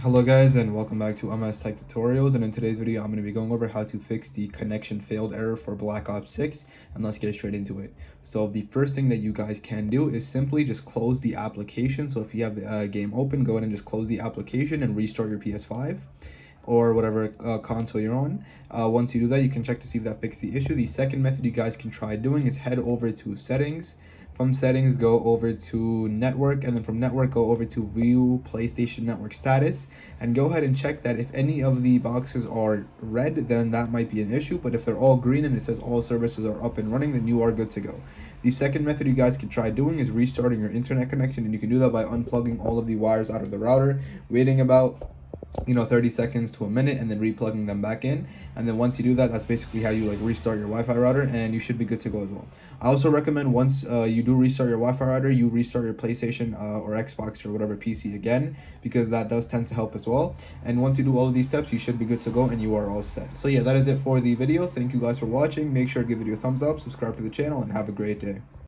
Hello guys, and welcome back to MS Tech Tutorials, and in today's video I'm going to be going over how to fix the connection failed error for Black Ops 6, and let's get straight into it. So the first thing that you guys can do is simply just close the application. So if you have the game open, go ahead and just close the application and restart your PS5 or whatever console you're on. Once you do that, you can check to see if that fixed the issue. The second method you guys can try doing is head over to settings. From settings, go over to network, and then from network, go over to view PlayStation Network status, and go ahead and check that if any of the boxes are red, then that might be an issue. But if they're all green and it says all services are up and running, then you are good to go. The second method you guys can try doing is restarting your internet connection, and you can do that by unplugging all of the wires out of the router, waiting about 30 seconds to a minute, and then replugging them back in. And then once you do that, that's basically how you restart your Wi-Fi router, and you should be good to go as well. I also recommend once you do restart your Wi-Fi router, you restart your PlayStation or Xbox or whatever PC again, because that does tend to help as well. And once you do all of these steps, you should be good to go and you are all set. So yeah, that is it for the video. Thank you guys for watching. Make sure to give the video a thumbs up, subscribe to the channel, and have a great day.